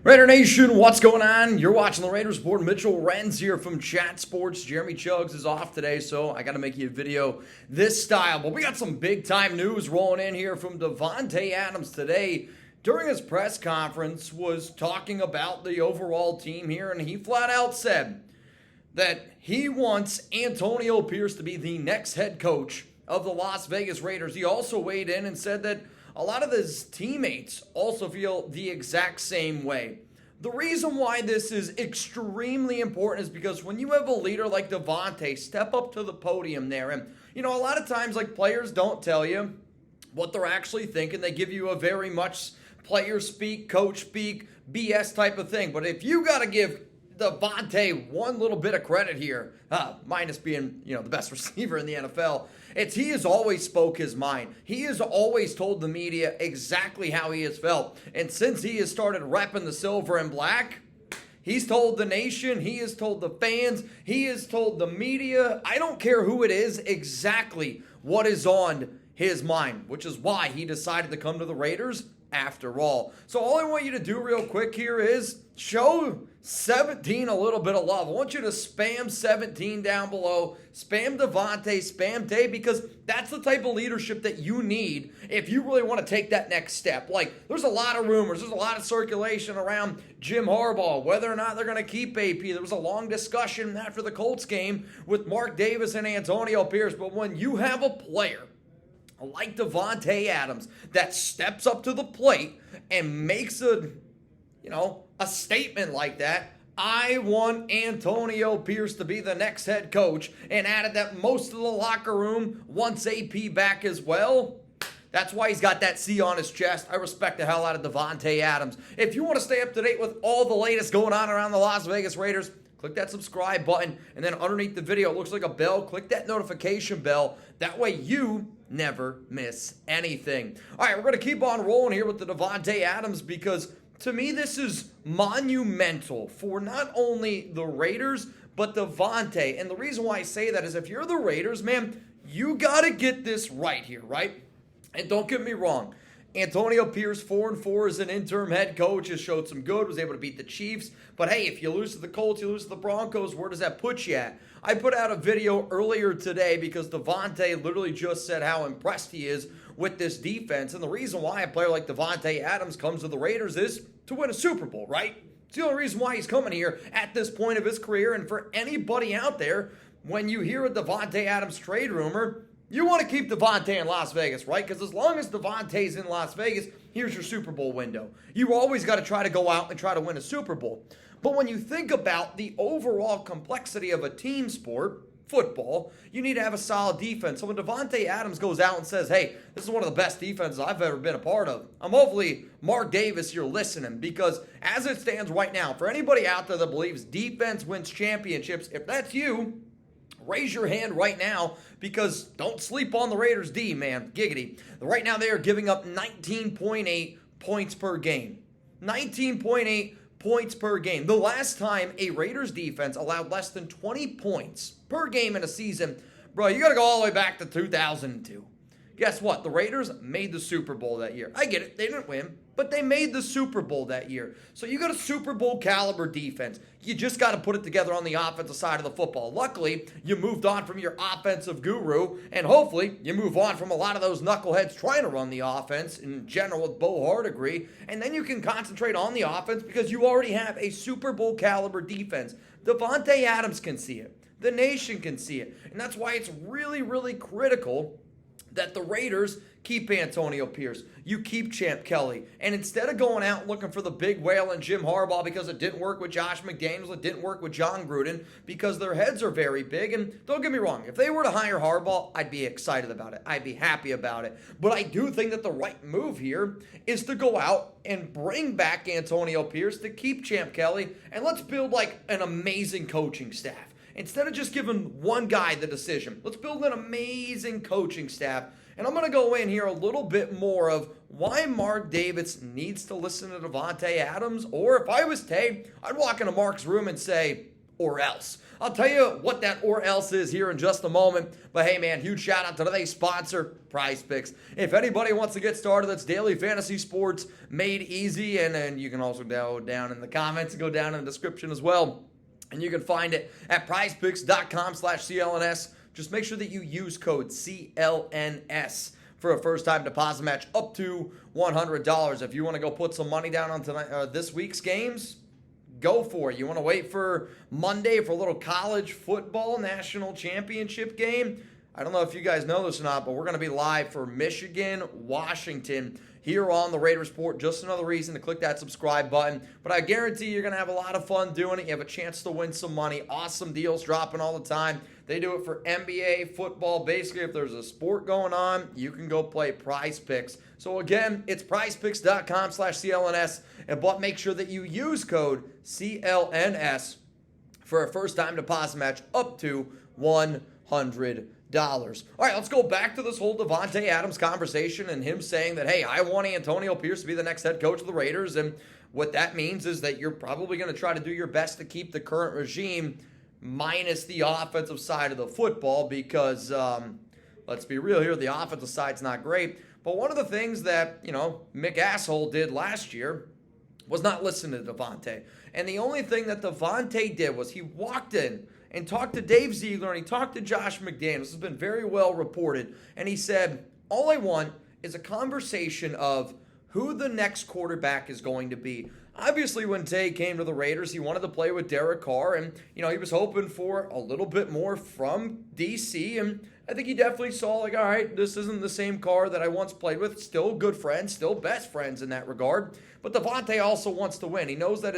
Raider Nation, what's going on? You're watching the Raiders Report. Mitchell Renz here from Chat Sports. Jeremy Chugs is off today, so I got to make you a video this style. But we got some big-time news rolling in here from Davante Adams today. During his press conference, was talking about the overall team here, and he flat out said that he wants Antonio Pierce to be the next head coach of the Las Vegas Raiders. He also weighed in and said that a lot of his teammates also feel the exact same way. The reason why this is extremely important is because when you have a leader like Davante step up to the podium there, and a lot of times like players don't tell you what they're actually thinking. They give you a very much player speak, coach speak, BS type of thing. But if you got to give Davante one little bit of credit here, minus being the best receiver in the NFL, he has always spoke his mind. He has always told the media exactly how he has felt. And since he has started repping the silver and black, he's told the nation, he has told the fans, he has told the media, I don't care who it is, exactly what is on his mind, which is why he decided to come to the Raiders after all. So all I want you to do real quick here is show 17 a little bit of love. I want you to spam 17 down below, spam Davante, spam Dave, because that's the type of leadership that you need if you really want to take that next step. Like, there's a lot of rumors, there's a lot of circulation around Jim Harbaugh, whether or not they're going to keep AP. There was a long discussion after the Colts game with Mark Davis and Antonio Pierce, but when you have a player like Davante Adams that steps up to the plate and makes a statement like that, I want Antonio Pierce to be the next head coach, and added that most of the locker room wants AP back as well. That's why he's got that C on his chest. I respect the hell out of Davante Adams. If you want to stay up to date with all the latest going on around the Las Vegas Raiders, click that subscribe button, and then underneath the video, it looks like a bell. Click that notification bell. That way you never miss anything. All right, we're going to keep on rolling here with the Davante Adams, because to me, this is monumental for not only the Raiders, but Davante. And the reason why I say that is if you're the Raiders, man, you got to get this right here, right? And don't get me wrong. Antonio Pierce, 4-4 as an interim head coach, has showed some good, was able to beat the Chiefs. But hey, if you lose to the Colts, you lose to the Broncos, where does that put you at? I put out a video earlier today because Davante literally just said how impressed he is with this defense. And the reason why a player like Davante Adams comes to the Raiders is to win a Super Bowl, right? It's the only reason why he's coming here at this point of his career. And for anybody out there, when you hear a Davante Adams trade rumor, you want to keep Davante in Las Vegas, right? Because as long as Davante's in Las Vegas, here's your Super Bowl window. You always got to try to go out and try to win a Super Bowl. But when you think about the overall complexity of a team sport, football, you need to have a solid defense. So when Davante Adams goes out and says, hey, this is one of the best defenses I've ever been a part of, I'm hopefully Mark Davis, you're listening, because as it stands right now, for anybody out there that believes defense wins championships, if that's you, raise your hand right now, because don't sleep on the Raiders D, man. Giggity. Right now they are giving up 19.8 points per game. 19.8 points per game. The last time a Raiders defense allowed less than 20 points per game in a season, bro, you got to go all the way back to 2002. Guess what? The Raiders made the Super Bowl that year. I get it. They didn't win, but they made the Super Bowl that year. So you got a Super Bowl caliber defense. You just got to put it together on the offensive side of the football. Luckily, you moved on from your offensive guru, and hopefully you move on from a lot of those knuckleheads trying to run the offense in general with Bo Hardegree, and then you can concentrate on the offense because you already have a Super Bowl caliber defense. Davante Adams can see it. The nation can see it. And that's why it's really, really critical that the Raiders keep Antonio Pierce. You keep Champ Kelly. And instead of going out and looking for the big whale in Jim Harbaugh because it didn't work with Josh McDaniels, it didn't work with John Gruden, because their heads are very big. And don't get me wrong, if they were to hire Harbaugh, I'd be excited about it. I'd be happy about it. But I do think that the right move here is to go out and bring back Antonio Pierce, to keep Champ Kelly, and let's build like an amazing coaching staff. Instead of just giving one guy the decision, let's build an amazing coaching staff. And I'm going to go in here a little bit more of why Mark Davis needs to listen to Davante Adams. Or if I was Tay, I'd walk into Mark's room and say, or else. I'll tell you what that or else is here in just a moment. But hey, man, huge shout out to today's sponsor, PrizePicks. If anybody wants to get started, that's daily fantasy sports made easy. And then you can also go down in the comments and go down in the description as well. And you can find it at prizepicks.com/CLNS. Just make sure that you use code CLNS for a first-time deposit match up to $100. If you want to go put some money down on tonight, this week's games, go for it. You want to wait for Monday for a little college football national championship game? I don't know if you guys know this or not, but we're going to be live for Michigan, Washington here on the Raiders Report. Just another reason to click that subscribe button. But I guarantee you're going to have a lot of fun doing it. You have a chance to win some money. Awesome deals dropping all the time. They do it for NBA, football. Basically, if there's a sport going on, you can go play PrizePicks. So again, it's prizepicks.com/CLNS. But make sure that you use code CLNS for a first-time deposit match up to $100. All right, let's go back to this whole Davante Adams conversation and him saying that, hey, I want Antonio Pierce to be the next head coach of the Raiders. And what that means is that you're probably going to try to do your best to keep the current regime minus the offensive side of the football because, let's be real here, the offensive side's not great. But one of the things that, Mick Asshole did last year was not listen to Davante. And the only thing that Davante did was he walked in and talked to Dave Ziegler and he talked to Josh McDaniels. This has been very well reported. And he said, all I want is a conversation of who the next quarterback is going to be. Obviously, when Tay came to the Raiders, he wanted to play with Derek Carr. And, he was hoping for a little bit more from DC. And I think he definitely saw, all right, this isn't the same Carr that I once played with. Still good friends, still best friends in that regard. But Davante also wants to win. He knows that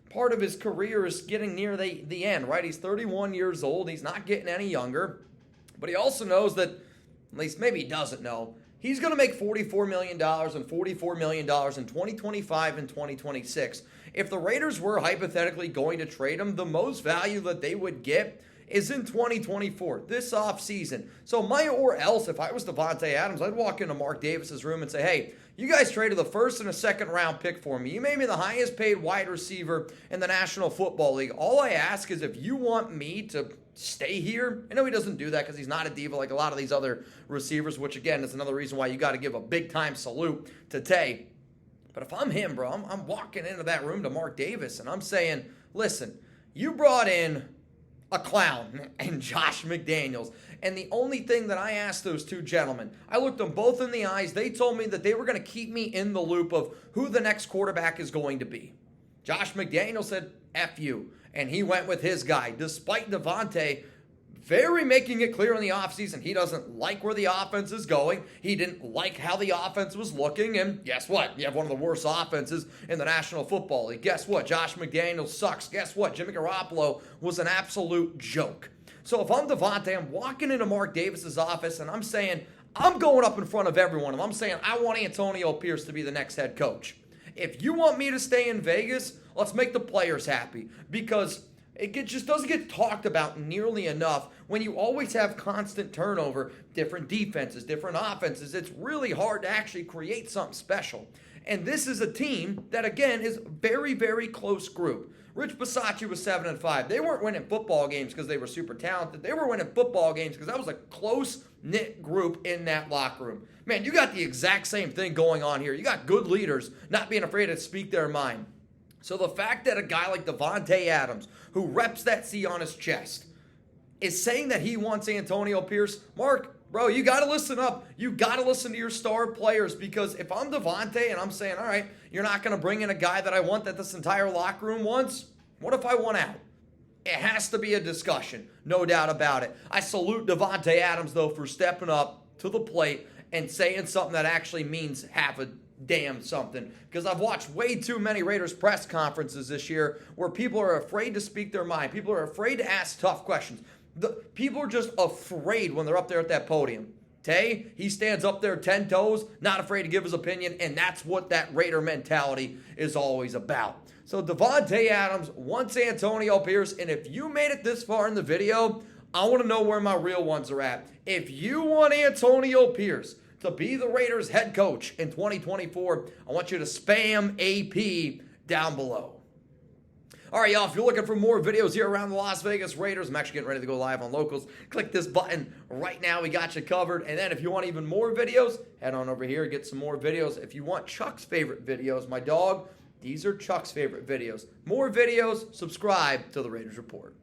part of his career is getting near the end, right? He's 31 years old. He's not getting any younger. But he also knows that, at least maybe he doesn't know, he's going to make $44 million and $44 million in 2025 and 2026. If the Raiders were hypothetically going to trade him, the most value that they would get is in 2024, this offseason. So my or else, if I was Davante Adams, I'd walk into Mark Davis's room and say, hey, you guys traded the first and a second round pick for me. You made me the highest paid wide receiver in the National Football League. All I ask is if you want me to stay here. I know he doesn't do that because he's not a diva like a lot of these other receivers, which again is another reason why you got to give a big time salute to Tay. But if I'm him, bro, I'm walking into that room to Mark Davis and I'm saying, listen, you brought in a clown and Josh McDaniels. And the only thing that I asked those two gentlemen, I looked them both in the eyes. They told me that they were going to keep me in the loop of who the next quarterback is going to be. Josh McDaniels said, F you. And he went with his guy, despite Davante very making it clear in the offseason he doesn't like where the offense is going. He didn't like how the offense was looking. And guess what? You have one of the worst offenses in the National Football League. Guess what? Josh McDaniels sucks. Guess what? Jimmy Garoppolo was an absolute joke. So if I'm Davante, I'm walking into Mark Davis's office and I'm saying, I'm going up in front of everyone and I'm saying, I want Antonio Pierce to be the next head coach. If you want me to stay in Vegas, let's make the players happy because it just doesn't get talked about nearly enough when you always have constant turnover, different defenses, different offenses. It's really hard to actually create something special. And this is a team that, again, is very, very close group. Rich Bisaccia was 7-5. They weren't winning football games because they were super talented. They were winning football games because that was a close-knit group in that locker room. Man, you got the exact same thing going on here. You got good leaders not being afraid to speak their mind. So the fact that a guy like Davante Adams, who reps that C on his chest, is saying that he wants Antonio Pierce, Mark, bro, you got to listen up. You got to listen to your star players because if I'm Davante and I'm saying, all right, you're not going to bring in a guy that I want that this entire locker room wants, what if I want out? It has to be a discussion, no doubt about it. I salute Davante Adams, though, for stepping up to the plate and saying something that actually means half a damn something, because I've watched way too many Raiders press conferences this year where people are afraid to speak their mind. People are afraid to ask tough questions. People are just afraid when they're up there at that podium. Tay, he stands up there 10 toes, not afraid to give his opinion, and that's what that Raider mentality is always about. So Davante Adams wants Antonio Pierce, and if you made it this far in the video, I want to know where my real ones are at. If you want Antonio Pierce to be the Raiders head coach in 2024, I want you to spam AP down below. All right, y'all, if you're looking for more videos here around the Las Vegas Raiders, I'm actually getting ready to go live on Locals. Click this button right now. We got you covered. And then if you want even more videos, head on over here, get some more videos. If you want Chuck's favorite videos, my dog, these are Chuck's favorite videos. More videos, subscribe to the Raiders Report.